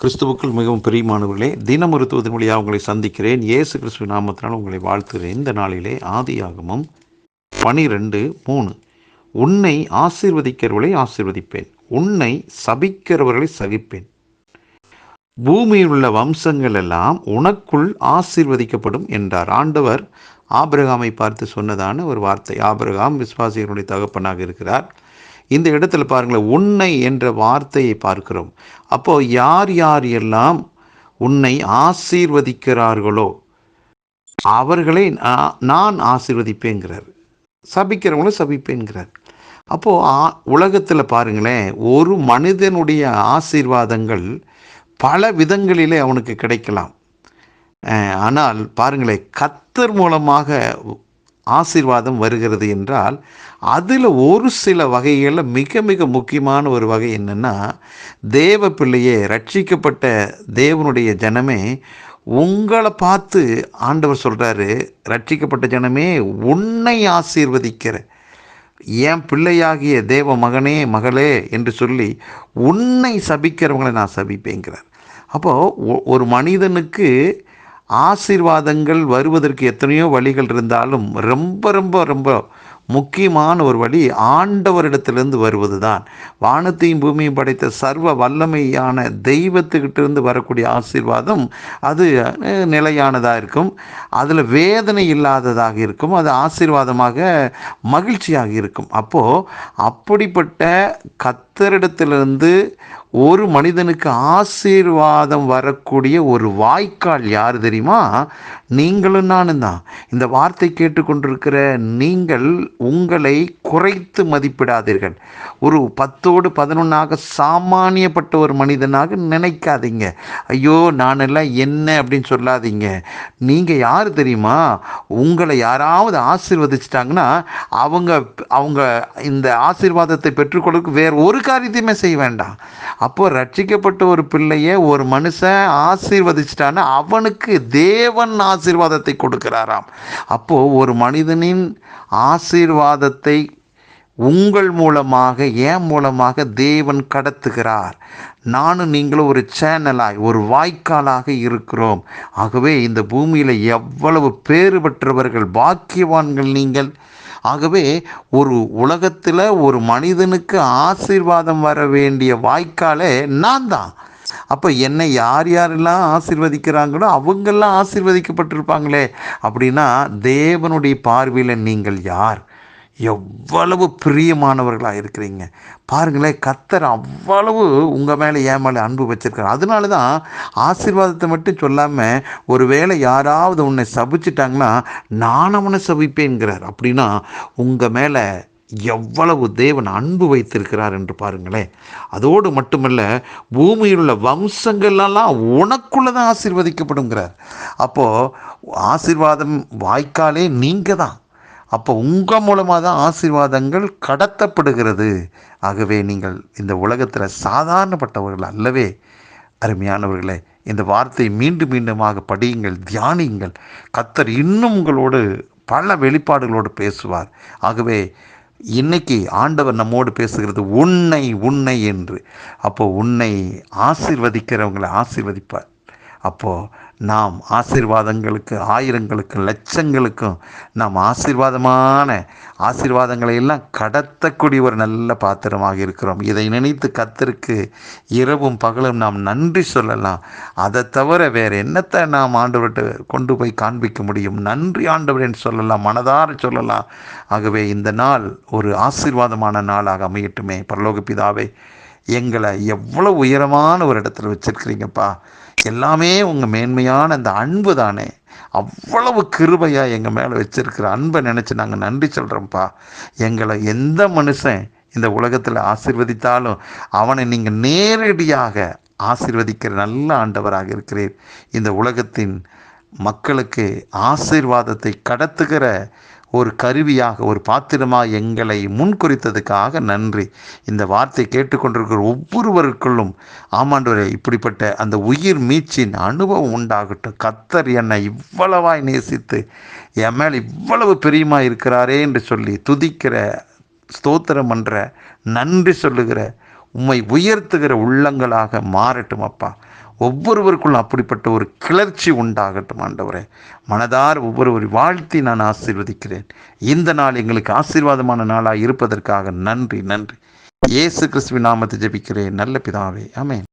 கிறிஸ்துவுக்குள் மிகவும் பிரியமானவர்களே, தின மருத்துவத்தின் வழியாக உங்களை சந்திக்கிறேன். இயேசு கிறிஸ்துவ நாமத்தினால் உங்களை வாழ்த்துகிறேன். இந்த நாளிலே ஆதியாகமம் 12:3 உன்னை ஆசீர்வதிக்கிறவர்களை ஆசீர்வதிப்பேன், உன்னை சபிக்கிறவர்களை சகிப்பேன், பூமியில் உள்ள வம்சங்கள் எல்லாம் உனக்குள் ஆசீர்வதிக்கப்படும் என்றார். ஆண்டவர் ஆபிரகாமை பார்த்து சொன்னதான ஒரு வார்த்தை. ஆபிரகாம் விசுவாசிகளுடைய தகப்பனாக இருக்கிறார். இந்த இடத்துல பாருங்களேன், உன்னை என்ற வார்த்தையை பார்க்கிறோம். அப்போ யார் யார் எல்லாம் உன்னை ஆசீர்வதிக்கிறார்களோ அவர்களை நான் ஆசீர்வதிப்பேங்கிறார், சபிக்கிறவங்களும் சபிப்பேங்கிறார். அப்போது உலகத்தில் பாருங்களேன், ஒரு மனிதனுடைய ஆசீர்வாதங்கள் பல விதங்களிலே அவனுக்கு கிடைக்கலாம். ஆனால் பாருங்களேன், கர்த்தர் மூலமாக ஆசீர்வாதம் வருகிறது என்றால் அதில் ஒரு சில வகைகளில் மிக மிக முக்கியமான ஒரு வகை என்னென்னா, தேவ பிள்ளையே, ரட்சிக்கப்பட்ட தேவனுடைய ஜனமே, உங்களை பார்த்து ஆண்டவர் சொல்கிறாரு, ரட்சிக்கப்பட்ட ஜனமே உன்னை ஆசீர்வதிக்கிற என் பிள்ளையாகிய தேவ மகனே மகளே என்று சொல்லி உன்னை சபிக்கிறவங்களை நான் சபிப்பேங்கிறார். அப்போது ஒரு மனிதனுக்கு ஆசீர்வாதங்கள் வருவதற்கு எத்தனையோ வழிகள் இருந்தாலும் ரொம்ப ரொம்ப ரொம்ப முக்கியமான ஒரு வழி ஆண்டவரிடத்திலிருந்து வருவது தான். வானத்தையும் பூமியும் படைத்த சர்வ வல்லமையான தெய்வத்துக்கிட்டிருந்து வரக்கூடிய ஆசீர்வாதம் அது நிலையானதாக இருக்கும், அதில் வேதனை இல்லாததாக இருக்கும், அது ஆசீர்வாதமாக மகிழ்ச்சியாக இருக்கும். அப்போது அப்படிப்பட்ட கர்த்தரிடத்திலிருந்து ஒரு மனிதனுக்கு ஆசீர்வாதம் வரக்கூடிய ஒரு வாய்க்கால் யார் தெரியுமா? நீங்களும் நானும் தான். இந்த வார்த்தை கேட்டுக்கொண்டிருக்கிற நீங்கள் உங்களை குறைத்து மதிப்பிடாதீர்கள். ஒரு 10ஓடு 11ஆக சாமானியப்பட்ட ஒரு மனிதனாக நினைக்காதீங்க. ஐயோ நானெல்லாம் என்ன அப்படின்னு சொல்லாதீங்க. நீங்கள் யார் தெரியுமா? உங்களை யாராவது ஆசீர்வதிச்சிட்டாங்கன்னா அவங்க இந்த ஆசீர்வாதத்தை பெற்றுக்கொள்வதற்கு வேறு ஒரு காரியத்தையுமே செய்ய வேண்டாம். அப்போ ரட்சிக்கப்பட்ட ஒரு பிள்ளைய ஒரு மனுஷன் ஆசீர்வதிச்சிட்டான்னா அவனுக்கு தேவன் ஆசீர்வாதத்தை கொடுக்கிறாராம். அப்போ ஒரு மனிதனின் ஆசீர்வாதத்தை உங்கள் மூலமாக, என் மூலமாக தேவன் கடத்துகிறார். நானும் நீங்களும் ஒரு சேனலாய், ஒரு வாய்க்காலாக இருக்கிறோம். ஆகவே இந்த பூமியில் எவ்வளவு பேறு பெற்றவர்கள், பாக்கியவான்கள் நீங்கள். ஆகவே ஒரு உலகத்தில் ஒரு மனிதனுக்கு ஆசீர்வாதம் வர வேண்டிய வாய்க்காலே நான் தான். அப்போ என்னை யார் யாரெல்லாம் ஆசீர்வதிக்கிறாங்களோ அவங்கெல்லாம் ஆசீர்வதிக்கப்பட்டிருப்பாங்களே. அப்படின்னா தேவனுடைய பார்வையில் நீங்கள் யார்? எவ்வளவு பிரியமானவர்களாக இருக்கிறீங்க பாருங்களேன். கர்த்தர் அவ்வளவு உங்கள் மேலே, என் மேலே அன்பு வச்சிருக்கார். அதனால தான் ஆசீர்வாதத்தை மட்டும் சொல்லாமல், ஒரு வேளை யாராவது உன்னை சபிச்சிட்டாங்கன்னா நான் அவனை சபிப்பேங்கிறார். அப்படின்னா உங்கள் மேலே எவ்வளவு தேவன் அன்பு வைத்திருக்கிறார் என்று பாருங்களேன். அதோடு மட்டுமல்ல, பூமியில் உள்ள வம்சங்கள்லாம் உனக்குள்ளே தான் ஆசீர்வதிக்கப்படுங்கிறார். அப்போது ஆசீர்வாதம் வாய்க்காலே நீங்கள் தான். அப்போ உங்கள் மூலமாக தான் ஆசீர்வாதங்கள் கடத்தப்படுகிறது. ஆகவே நீங்கள் இந்த உலகத்தில் சாதாரணப்பட்டவர்கள் அல்லவே. அருமையானவர்களே, இந்த வார்த்தை மீண்டும் மீண்டுமாக படியுங்கள், தியானியுங்கள். கர்த்தர் இன்னும் உங்களோடு பல வெளிப்பாடுகளோடு பேசுவார். ஆகவே இன்னைக்கு ஆண்டவர் நம்மோடு பேசுகிறது உன்னை உன்னை என்று. அப்போது உன்னை ஆசீர்வதிக்கிறவங்களை ஆசீர்வதிப்பார். அப்போது நாம் ஆசீர்வாதங்களுக்கு, ஆயிரங்களுக்கும் லட்சங்களுக்கும் நாம் ஆசீர்வாதங்களை எல்லாம் கடத்தக்கூடிய ஒரு நல்ல பாத்திரமாக இருக்கிறோம். இதை நினைத்து கர்த்தருக்கு இரவும் பகலும் நாம் நன்றி சொல்லலாம். அதை தவிர வேறு என்னத்தை நாம் ஆண்டவர்கிட்ட கொண்டு போய் காண்பிக்க முடியும்? நன்றி ஆண்டவரேன்னு சொல்லலாம், மனதார சொல்லலாம். ஆகவே இந்த நாள் ஒரு ஆசீர்வாதமான நாளாக அமையட்டுமே. பரலோக பிதாவே, எங்களை எவ்வளோ உயரமான ஒரு இடத்துல வச்சிருக்கிறீங்கப்பா. எல்லாமே உங்கள் மேன்மையான அந்த அன்பு தானே. அவ்வளவு கிருபையாக எங்கள் மேலே வச்சிருக்கிற அன்பை நினச்சி நாங்கள் நன்றி சொல்கிறோம்ப்பா. எங்களை எந்த மனுஷன் இந்த உலகத்தில் ஆசீர்வதித்தாலும் அவனை நீங்கள் நேரடியாக ஆசீர்வதிக்கிற நல்ல ஆண்டவராக இருக்கிறீர். இந்த உலகத்தின் மக்களுக்கு ஆசீர்வாதத்தை கடத்துகிற ஒரு கருவியாக, ஒரு பாத்திரமாக எங்களை முன்குறித்ததுக்காக நன்றி. இந்த வார்த்தை கேட்டுக்கொண்டிருக்கிற ஒவ்வொருவருக்குள்ளும் ஆமாண்டவரே, இப்படிப்பட்ட அந்த உயிர் மீட்சின் அனுபவம் உண்டாகட்டும். கர்த்தர் என்னை இவ்வளவாய் நேசித்து என் மேல் இவ்வளவு பிரியமாக இருக்கிறாரே என்று சொல்லி துதிக்கிற, ஸ்தோத்திரம் பண்ணுற, நன்றி சொல்லுகிற உம்மை உயர்த்துகிற உள்ளங்களாக மாறட்டும் அப்பா. ஒவ்வொருவருக்குள்ளும் அப்படிப்பட்ட ஒரு கிளர்ச்சி உண்டாகட்டும் ஆண்டவரே. மனதார் ஒவ்வொருவரை வாழ்த்தி நான் ஆசீர்வதிக்கிறேன். இந்த நாள் எங்களுக்கு ஆசீர்வாதமான நாளாக இருப்பதற்காக நன்றி. இயேசு கிறிஸ்துவின் நாமத்தை ஜெபிக்கிறேன் நல்ல பிதாவே, ஆமென்.